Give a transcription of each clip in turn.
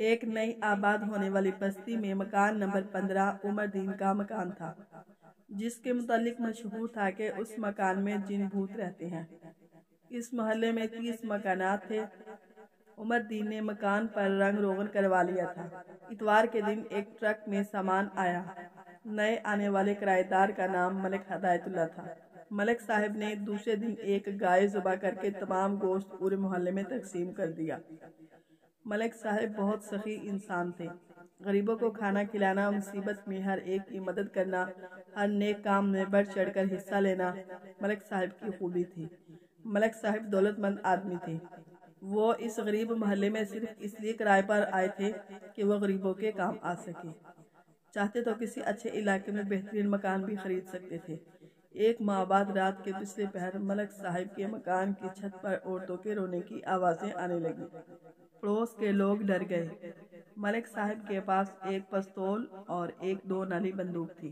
ایک نئی آباد ہونے والی بستی میں مکان نمبر 15 عمر دین کا مکان تھا، جس کے متعلق مشہور تھا کہ اس مکان میں جن بھوت رہتے ہیں۔ اس محلے میں 30 مکانات تھے۔ عمر دین نے مکان پر رنگ روغن کروا لیا تھا۔ اتوار کے دن ایک ٹرک میں سامان آیا۔ نئے آنے والے کرایہ دار کا نام ملک ہدایت اللہ تھا۔ ملک صاحب نے دوسرے دن ایک گائے ذبح کر کے تمام گوشت پورے محلے میں تقسیم کر دیا۔ ملک صاحب بہت سخی انسان تھے۔ غریبوں کو کھانا کھلانا، مصیبت میں ہر ایک کی مدد کرنا، ہر نیک کام میں بڑھ چڑھ کر حصہ لینا ملک صاحب کی خوبی تھی۔ ملک صاحب دولت مند آدمی تھے۔ وہ اس غریب محلے میں صرف اس لیے کرائے پر آئے تھے کہ وہ غریبوں کے کام آ سکے۔ چاہتے تو کسی اچھے علاقے میں بہترین مکان بھی خرید سکتے تھے۔ ایک ماہ بعد رات کے پچھلے پہر ملک صاحب کے مکان کی چھت پر عورتوں کے رونے کی آوازیں آنے لگی۔ پڑوس کے لوگ ڈر گئے۔ ملک صاحب کے پاس ایک پستول اور ایک 2 نالی بندوق تھی،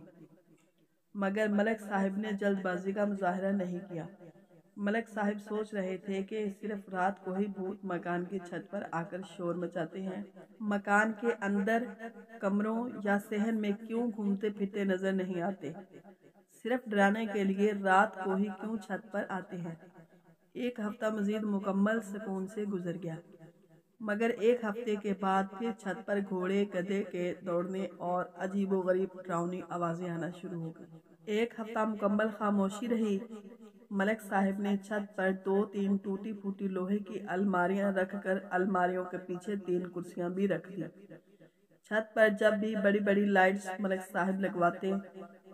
مگر ملک صاحب نے جلد بازی کا مظاہرہ نہیں کیا۔ ملک صاحب سوچ رہے تھے کہ صرف رات کو ہی بھوت مکان کی چھت پر آ کر شور مچاتے ہیں، مکان کے اندر کمروں یا صحن میں کیوں گھومتے پھرتے نظر نہیں آتے، صرف ڈرانے کے لیے رات کو ہی کیوں چھت پر آتے ہیں۔ ایک ہفتہ مزید مکمل سکون سے گزر گیا، مگر ایک ہفتے کے بعد پھر چھت پر گھوڑے گدھے کے دوڑنے اور عجیب و غریب ڈراؤنی آوازیں آنا شروع ہو گئی۔ ایک ہفتہ مکمل خاموشی رہی۔ ملک صاحب نے چھت پر 2-3 ٹوٹی پھوٹی لوہے کی الماریاں رکھ کر الماریوں کے پیچھے 3 کرسیاں بھی رکھ دی۔ چھت پر جب بھی بڑی بڑی لائٹس ملک صاحب لگواتے،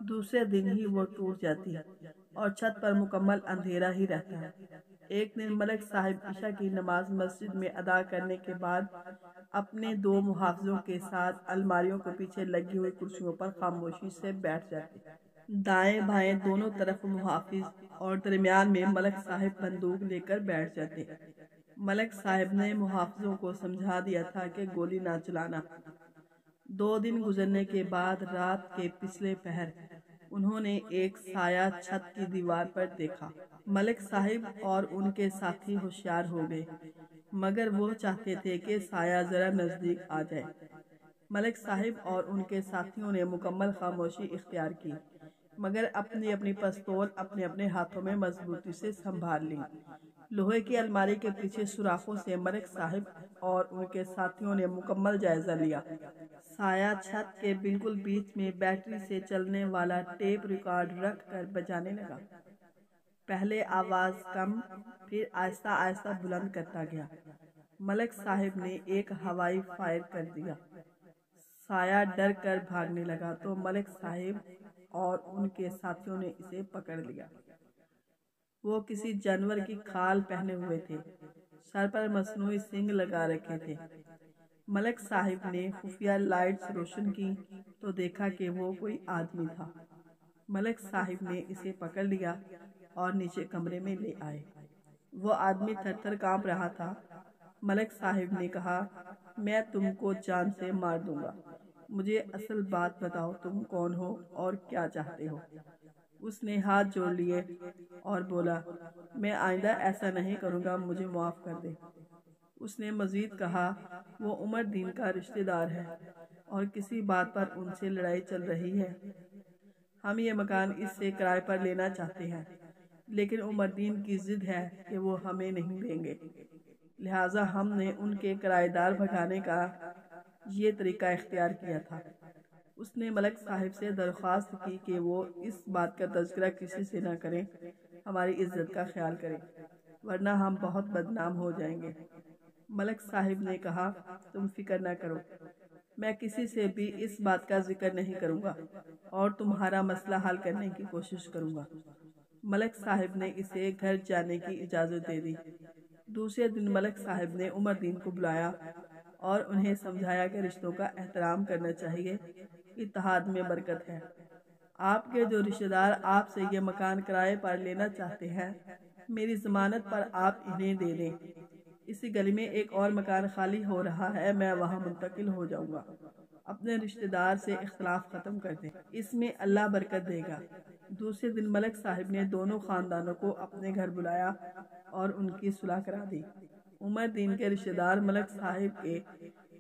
دوسرے دن ہی وہ ٹوٹ جاتی اور چھت پر مکمل اندھیرا ہی رہتا۔ ایک دن ملک صاحب عشاء کی نماز مسجد میں ادا کرنے کے بعد اپنے 2 محافظوں کے ساتھ الماریوں کے پیچھے لگی ہوئی کرسیوں پر خاموشی سے بیٹھ جاتے۔ دائیں بائیں دونوں طرف محافظ اور درمیان میں ملک صاحب بندوق لے کر بیٹھ جاتے۔ ملک صاحب نے محافظوں کو سمجھا دیا تھا کہ گولی نہ چلانا۔ 2 دن گزرنے کے بعد رات کے پچھلے پہر انہوں نے ایک سایہ چھت کی دیوار پر دیکھا۔ ملک صاحب اور ان کے ساتھی ہوشیار ہو گئے، مگر وہ چاہتے تھے کہ سایہ ذرا نزدیک آ جائے۔ ملک صاحب اور ان کے ساتھیوں نے مکمل خاموشی اختیار کی، مگر اپنی اپنی پستول اپنے اپنے ہاتھوں میں مضبوطی سے سنبھال لی۔ لوہے کی الماری کے پیچھے سوراخوں سے ملک صاحب اور ان کے ساتھیوں نے مکمل جائزہ لیا۔ سایہ چھت کے بالکل بیچ میں بیٹری سے چلنے والا ٹیپ ریکارڈ رکھ کر بجانے لگا۔ پہلے آواز کم، پھر آہستہ آہستہ بلند کرتا گیا۔ ملک صاحب نے ایک ہوائی فائر کر دیا۔ سایہ ڈر کر بھاگنے لگا تو ملک صاحب اور ان کے ساتھیوں نے اسے پکڑ لیا۔ وہ کسی جانور کی کھال پہنے ہوئے تھے، سر پر مصنوعی سینگ لگا رکھے تھے۔ ملک صاحب نے خفیہ لائٹس روشن کی تو دیکھا کہ وہ کوئی آدمی تھا۔ ملک صاحب نے اسے پکڑ لیا اور نیچے کمرے میں لے آئے۔ وہ آدمی تھر تھر کانپ رہا تھا۔ ملک صاحب نے کہا، میں تم کو جان سے مار دوں گا، مجھے اصل بات بتاؤ، تم کون ہو اور کیا چاہتے ہو؟ اس نے ہاتھ جوڑ لیے اور بولا، میں آئندہ ایسا نہیں کروں گا، مجھے معاف کر دے۔ اس نے مزید کہا، وہ عمر دین کا رشتہ دار ہے اور کسی بات پر ان سے لڑائی چل رہی ہے۔ ہم یہ مکان اس سے کرائے پر لینا چاہتے ہیں، لیکن عمر دین کی ضد ہے کہ وہ ہمیں نہیں دیں گے، لہٰذا ہم نے ان کے کرایہ دار بھگانے کا یہ طریقہ اختیار کیا تھا۔ اس نے ملک صاحب سے درخواست کی کہ وہ اس بات کا تذکرہ کسی سے نہ کریں، ہماری عزت کا خیال کریں، ورنہ ہم بہت بدنام ہو جائیں گے۔ ملک صاحب نے کہا، تم فکر نہ کرو، میں کسی سے بھی اس بات کا ذکر نہیں کروں گا اور تمہارا مسئلہ حل کرنے کی کوشش کروں گا۔ ملک صاحب نے اسے گھر جانے کی اجازت دے دی۔ دوسرے دن ملک صاحب نے عمر دین کو بلایا اور انہیں سمجھایا کہ رشتوں کا احترام کرنا چاہیے، اتحاد میں برکت ہے۔ آپ کے جو رشتہ دار آپ سے یہ مکان کرائے پر لینا چاہتے ہیں، میری ضمانت پر آپ انہیں دے دیں۔ اسی گلی میں ایک اور مکان خالی ہو رہا ہے، میں وہاں منتقل ہو جاؤں گا۔ اپنے رشتہ دار سے اختلاف ختم کر دیں، اس میں اللہ برکت دے گا۔ دوسرے دن ملک صاحب نے دونوں خاندانوں کو اپنے گھر بلایا اور ان کی صلح کرا دی۔ عمر دین کے رشتہ دار ملک صاحب کے